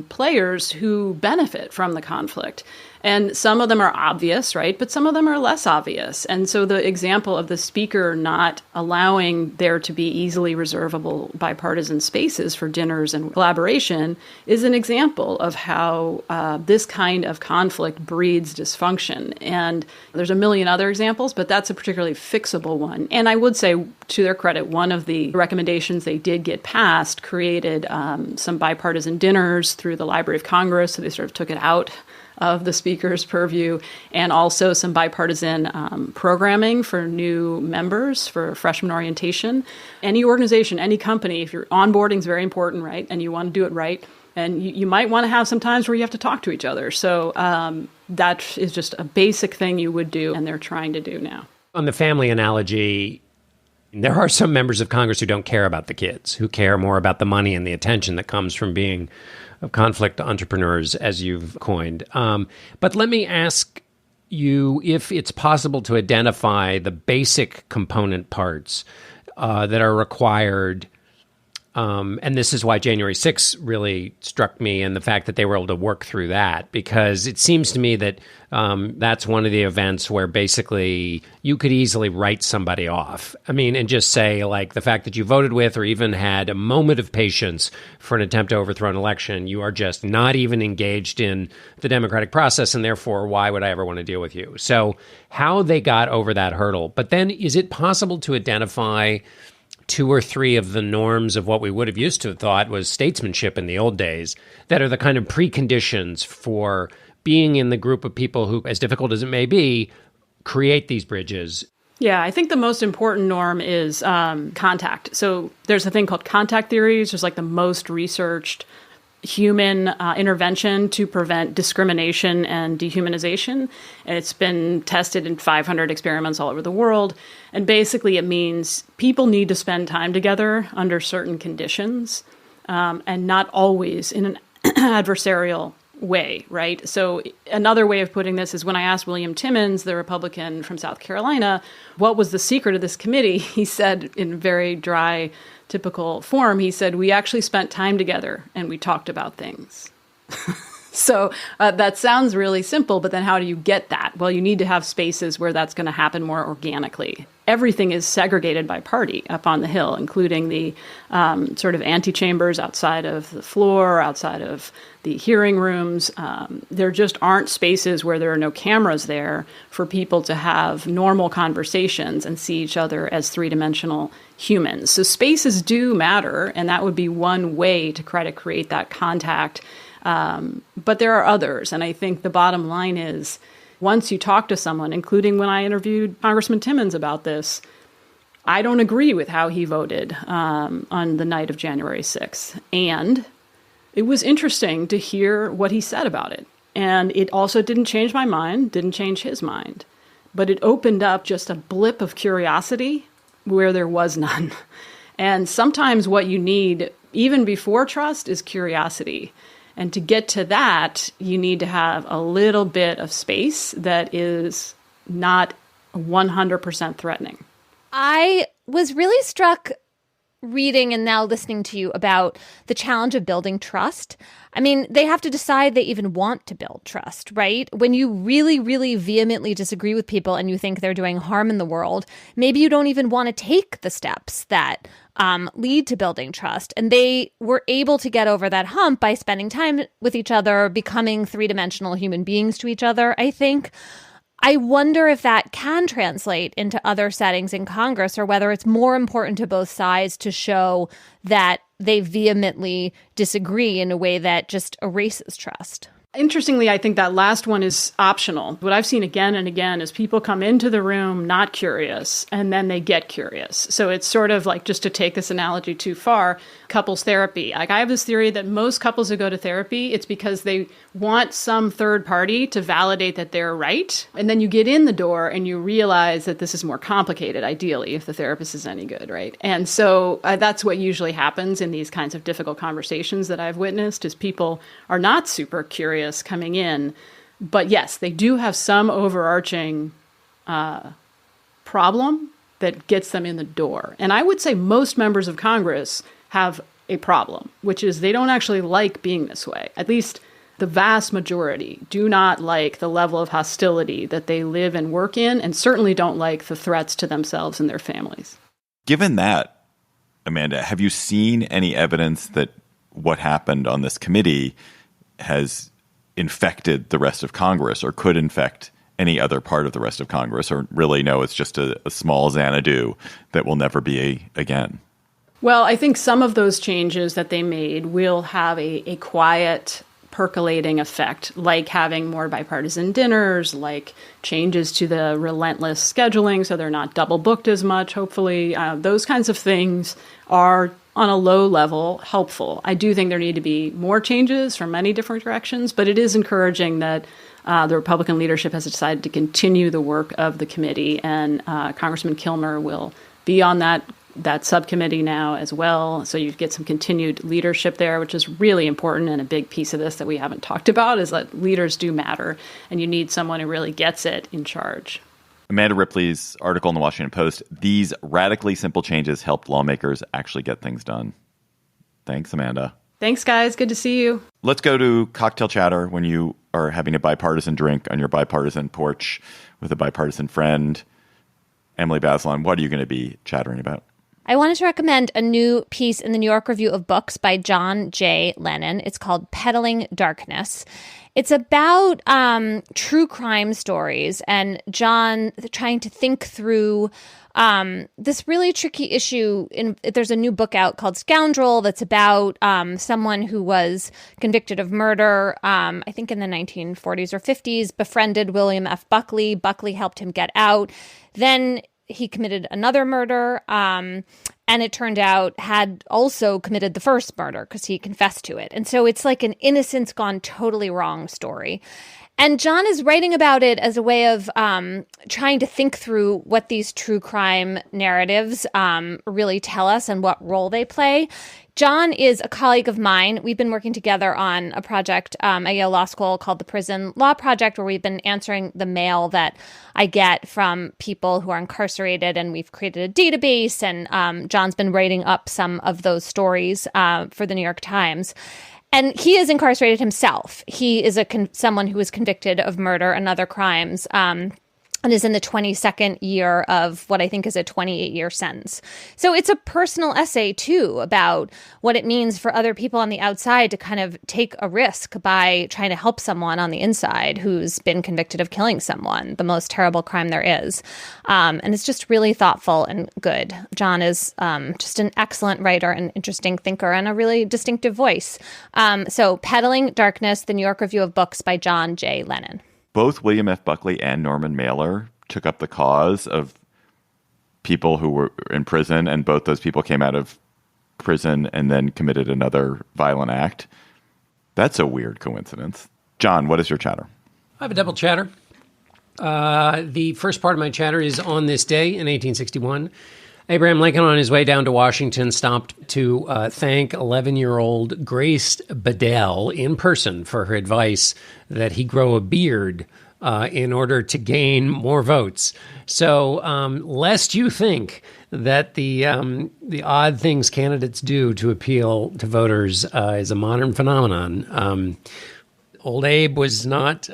players who benefit from the conflict. And some of them are obvious, right? But some of them are less obvious. And so the example of the speaker not allowing there to be easily reservable bipartisan spaces for dinners and collaboration is an example of how this kind of conflict breeds dysfunction. And there's a million other examples, but that's a particularly fixable one. And I would say, to their credit, one of the recommendations they did get passed created some bipartisan dinners through the Library of Congress. So they sort of took it out of the speaker's purview, and also some bipartisan programming for new members for freshman orientation. Any organization, any company, if your onboarding is very important, right, and you want to do it right, and you might want to have some times where you have to talk to each other. So that is just a basic thing you would do, and they're trying to do now. On the family analogy, there are some members of Congress who don't care about the kids, who care more about the money and the attention that comes from being conflict entrepreneurs, as you've coined. But let me ask you if it's possible to identify the basic component parts that are required. And this is why January 6th really struck me, and the fact that they were able to work through that, because it seems to me that that's one of the events where basically you could easily write somebody off. I mean, and just say, like, the fact that you voted with or even had a moment of patience for an attempt to overthrow an election, you are just not even engaged in the democratic process, and therefore, why would I ever want to deal with you? So how they got over that hurdle. But then is it possible to identify two or three of the norms of what we would have used to have thought was statesmanship in the old days that are the kind of preconditions for being in the group of people who, as difficult as it may be, create these bridges? Yeah, I think the most important norm is contact. So there's a thing called contact theories. There's like the most researched human intervention to prevent discrimination and dehumanization. And it's been tested in 500 experiments all over the world. And basically it means people need to spend time together under certain conditions, and not always in an adversarial way, right? So another way of putting this is when I asked William Timmons, the Republican from South Carolina, what was the secret of this committee, he said in very dry, typical form, he said, we actually spent time together and we talked about things. So that sounds really simple, but then how do you get that? Well, you need to have spaces where that's going to happen more organically. Everything is segregated by party up on the Hill, including the sort of antechambers outside of the floor, outside of the hearing rooms. There just aren't spaces where there are no cameras there for people to have normal conversations and see each other as three-dimensional humans. So spaces do matter, and that would be one way to try to create that contact. But there are others, and I think the bottom line is, once you talk to someone, including when I interviewed Congressman Timmons about this, I don't agree with how he voted on the night of January 6th. And it was interesting to hear what he said about it. And it also didn't change my mind, didn't change his mind. But it opened up just a blip of curiosity where there was none. And sometimes what you need, even before trust, is curiosity. And to get to that, you need to have a little bit of space that is not 100% threatening. I was really struck reading and now listening to you about the challenge of building trust. I mean, they have to decide they even want to build trust, right? When you really, really vehemently disagree with people and you think they're doing harm in the world, maybe you don't even want to take the steps that lead to building trust. And they were able to get over that hump by spending time with each other, becoming three-dimensional human beings to each other, I think. I wonder if that can translate into other settings in Congress, or whether it's more important to both sides to show that they vehemently disagree in a way that just erases trust. Interestingly, I think that last one is optional. What I've seen again and again is people come into the room not curious, and then they get curious. So it's sort of like, just to take this analogy too far, couples therapy. Like, I have this theory that most couples who go to therapy, it's because they want some third party to validate that they're right. And then you get in the door and you realize that this is more complicated, ideally, if the therapist is any good, right? And so that's what usually happens in these kinds of difficult conversations that I've witnessed, is people are not super curious coming in. But yes, they do have some overarching problem that gets them in the door. And I would say most members of Congress have a problem, which is they don't actually like being this way. At least the vast majority do not like the level of hostility that they live and work in, and certainly don't like the threats to themselves and their families. Given that, Amanda, have you seen any evidence that what happened on this committee has infected the rest of Congress, or could infect any other part of the rest of Congress, or really, no, it's just a small Xanadu that will never be again? Well, I think some of those changes that they made will have a quiet, percolating effect, like having more bipartisan dinners, like changes to the relentless scheduling so they're not double booked as much, hopefully. Those kinds of things are, on a low level, helpful. I do think there need to be more changes from many different directions, but it is encouraging that the Republican leadership has decided to continue the work of the committee, and Congressman Kilmer will be on that subcommittee now as well. So you get some continued leadership there, which is really important. And a big piece of this that we haven't talked about is that leaders do matter, and you need someone who really gets it in charge. Amanda Ripley's article in the Washington Post, "These radically simple changes helped lawmakers actually get things done." Thanks, Amanda. Thanks, guys. Good to see you. Let's go to cocktail chatter when you are having a bipartisan drink on your bipartisan porch with a bipartisan friend. Emily Bazelon, what are you going to be chattering about? I wanted to recommend a new piece in the New York Review of Books by John J. Lennon. It's called Peddling Darkness. It's about true crime stories, and John trying to think through this really tricky issue. There's a new book out called Scoundrel that's about someone who was convicted of murder, I think in the 1940s or 50s, befriended William F. Buckley. Buckley helped him get out. Then he committed another murder, and it turned out had also committed the first murder because he confessed to it. And so it's like an innocence gone totally wrong story. And John is writing about it as a way of trying to think through what these true crime narratives really tell us and what role they play. John is a colleague of mine. We've been working together on a project at Yale Law School called the Prison Law Project, where we've been answering the mail that I get from people who are incarcerated, and we've created a database, and John's been writing up some of those stories for the New York Times. And he is incarcerated himself. He is someone who was convicted of murder and other crimes, and is in the 22nd year of what I think is a 28-year sentence. So it's a personal essay, too, about what it means for other people on the outside to kind of take a risk by trying to help someone on the inside who's been convicted of killing someone, the most terrible crime there is. And it's just really thoughtful and good. John is just an excellent writer and interesting thinker and a really distinctive voice. So Peddling Darkness, the New York Review of Books by John J. Lennon. Both William F. Buckley and Norman Mailer took up the cause of people who were in prison, and both those people came out of prison and then committed another violent act. That's a weird coincidence. John, what is your chatter? I have a double chatter. The first part of my chatter is on this day in 1861. Abraham Lincoln, on his way down to Washington, stopped to thank 11-year-old Grace Bedell in person for her advice that he grow a beard in order to gain more votes. So lest you think that the odd things candidates do to appeal to voters is a modern phenomenon, Old Abe was not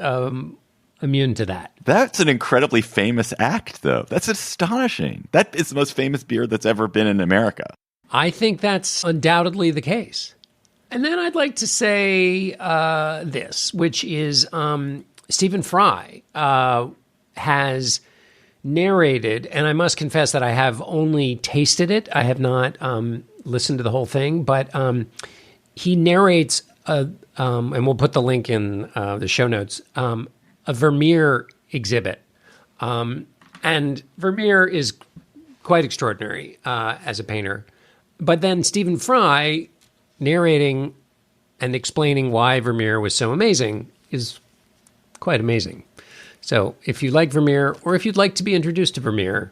immune to that. That's an incredibly famous act, though. That's astonishing. That is the most famous beer that's ever been in America. I think that's undoubtedly the case. And then I'd like to say this, which is Stephen Fry has narrated, and I must confess that I have only tasted it. I have not listened to the whole thing, but he narrates, and we'll put the link in the show notes, a Vermeer exhibit. And Vermeer is quite extraordinary as a painter. But then Stephen Fry narrating and explaining why Vermeer was so amazing is quite amazing. So if you like Vermeer, or if you'd like to be introduced to Vermeer,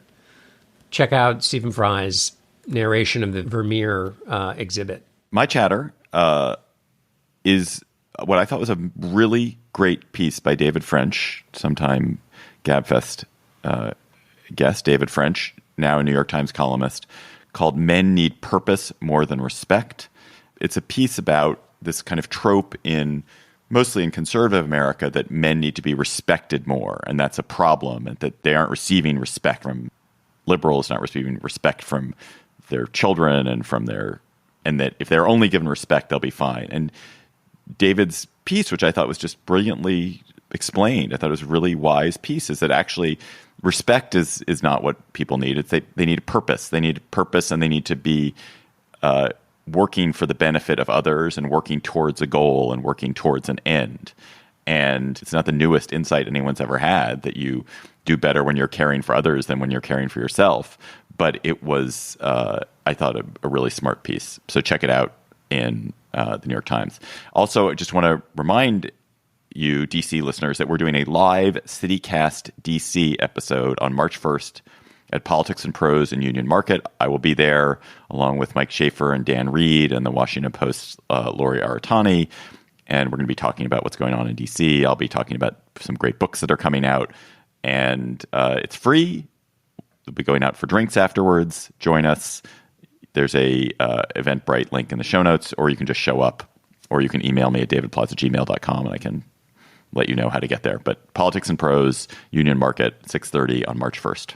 check out Stephen Fry's narration of the Vermeer exhibit. My chatter is what I thought was a really great piece by David French, sometime Gabfest guest David French, now a New York Times columnist, called Men Need Purpose More Than Respect. It's a piece about this kind of trope mostly in conservative America, that men need to be respected more, and that's a problem, and that they aren't receiving respect from liberals, not receiving respect from their children and that if they're only given respect, they'll be fine. And David's piece, which I thought was just brilliantly explained, I thought it was a really wise piece, is that actually respect is not what people need. It's they need a purpose. They need purpose, and they need to be working for the benefit of others and working towards a goal and working towards an end. And it's not the newest insight anyone's ever had that you do better when you're caring for others than when you're caring for yourself. But it was, I thought, a really smart piece. So check it out in the New York Times. Also, I just want to remind you, DC listeners, that we're doing a live CityCast DC episode on March 1st at Politics and Prose in Union Market. I will be there along with Mike Schaefer and Dan Reed and the Washington Post's Lori Aratani. And we're going to be talking about what's going on in DC. I'll be talking about some great books that are coming out. And it's free. We'll be going out for drinks afterwards. Join us. There's a Eventbrite link in the show notes, or you can just show up, or you can email me at davidplotz@gmail.com and I can let you know how to get there. But Politics and Prose, Union Market, 6:30 on March 1st.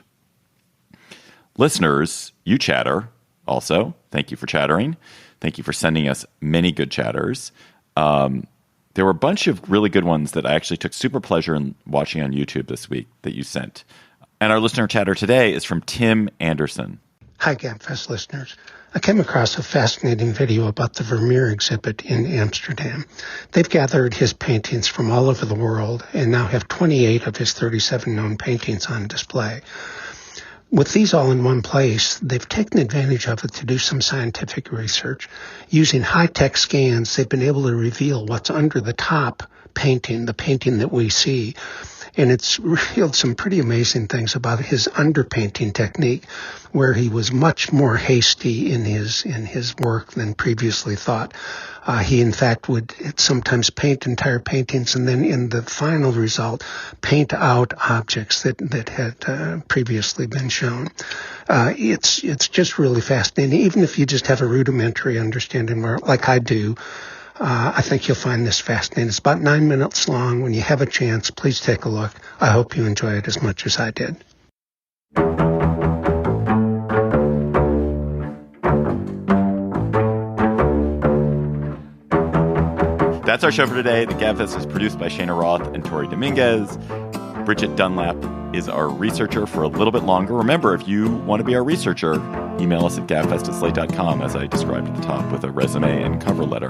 Listeners, you chatter also. Thank you for chattering. Thank you for sending us many good chatters. There were a bunch of really good ones that I actually took super pleasure in watching on YouTube this week that you sent. And our listener chatter today is from Tim Anderson. Hi, Gabfest listeners. I came across a fascinating video about the Vermeer exhibit in Amsterdam. They've gathered his paintings from all over the world and now have 28 of his 37 known paintings on display. With these all in one place, they've taken advantage of it to do some scientific research. Using high-tech scans, they've been able to reveal what's under the top painting, the painting that we see. And it's revealed some pretty amazing things about his underpainting technique, where he was much more hasty in his work than previously thought. He, in fact, would sometimes paint entire paintings and then in the final result paint out objects that had previously been shown. It's just really fascinating. Even if you just have a rudimentary understanding, like I do, I think you'll find this fascinating. It's about 9 minutes long. When you have a chance, please take a look. I hope you enjoy it as much as I did. That's our show for today. The Gabfest is produced by Shana Roth and Tori Dominguez. Bridget Dunlap is our researcher for a little bit longer. Remember, if you want to be our researcher, email us at gabfest@slate.com, as I described at the top, with a resume and cover letter.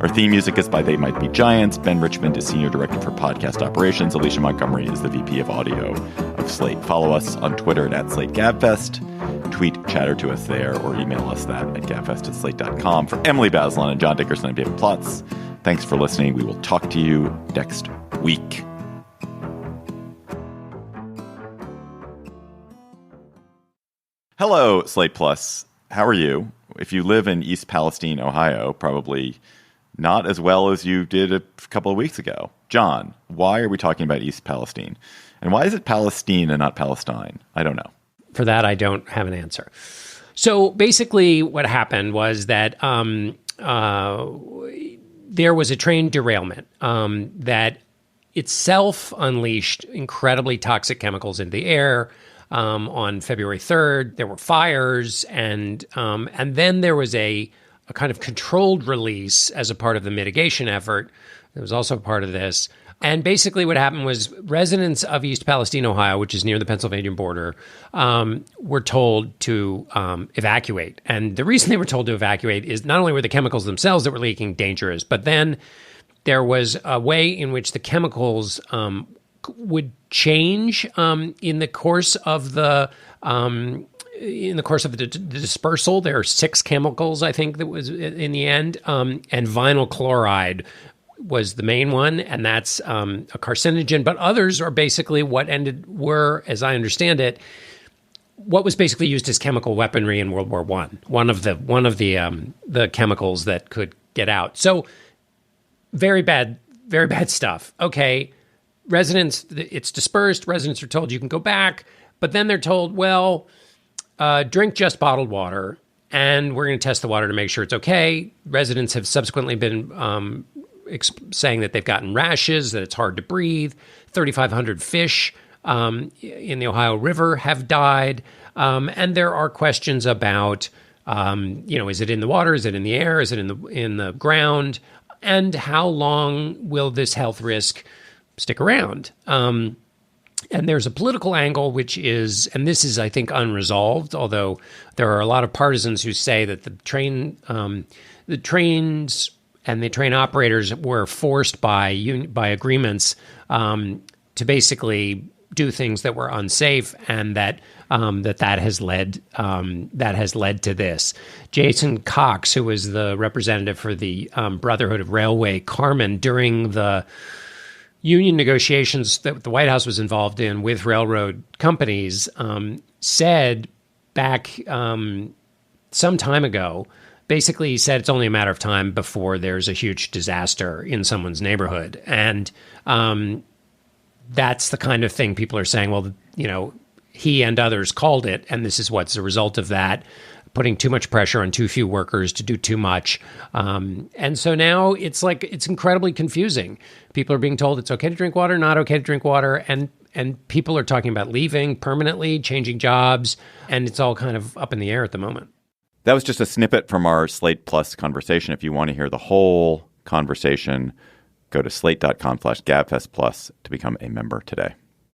Our theme music is by They Might Be Giants. Ben Richmond is Senior Director for Podcast Operations. Alicia Montgomery is the VP of Audio of Slate. Follow us on Twitter at @SlateGabfest. Tweet chatter to us there, or email us that at gabfest@slate.com. For Emily Bazelon and John Dickerson, I'm David Plotz. Thanks for listening. We will talk to you next week. Hello, Slate Plus. How are you? If you live in East Palestine, Ohio, probably not as well as you did a couple of weeks ago. John, why are we talking about East Palestine? And why is it Palestine and not Palestine? I don't know. For that, I don't have an answer. So basically what happened was that there was a train derailment that itself unleashed incredibly toxic chemicals into the air. On February 3rd, there were fires, and then there was a kind of controlled release as a part of the mitigation effort. It was also part of this. And basically what happened was residents of East Palestine, Ohio, which is near the Pennsylvania border, were told to evacuate. And the reason they were told to evacuate is not only were the chemicals themselves that were leaking dangerous, but then there was a way in which the chemicals would change in the course of the dispersal. There are 6 chemicals, I think, that was in the end, and vinyl chloride was the main one, and that's a carcinogen. But others are basically were, as I understand it, what was basically used as chemical weaponry in World War I. One of the chemicals that could get out. So very bad stuff. Okay. Residents, it's dispersed. Residents are told you can go back, but then they're told, well, drink just bottled water, and we're going to test the water to make sure it's okay. Residents have subsequently been saying that they've gotten rashes, that it's hard to breathe. 3,500 fish in the Ohio River have died, and there are questions about, is it in the water? Is it in the air? Is it in the ground? And how long will this health risk stick around? And there's a political angle, which is, and this is, I think, unresolved, although there are a lot of partisans who say that the trains and the train operators were forced by agreements to basically do things that were unsafe, and that has led to this. Jason Cox, who was the representative for the Brotherhood of Railway Carmen during the union negotiations that the White House was involved in with railroad companies, said back some time ago, basically he said it's only a matter of time before there's a huge disaster in someone's neighborhood. And that's the kind of thing people are saying, well, he and others called it, and this is what's a result of that, putting too much pressure on too few workers to do too much. And so now it's incredibly confusing. People are being told it's okay to drink water, not okay to drink water, and people are talking about leaving permanently, changing jobs, and it's all kind of up in the air at the moment. That was just a snippet from our Slate Plus conversation. If you want to hear the whole conversation, go to slate.com/GabfestPlus to become a member today.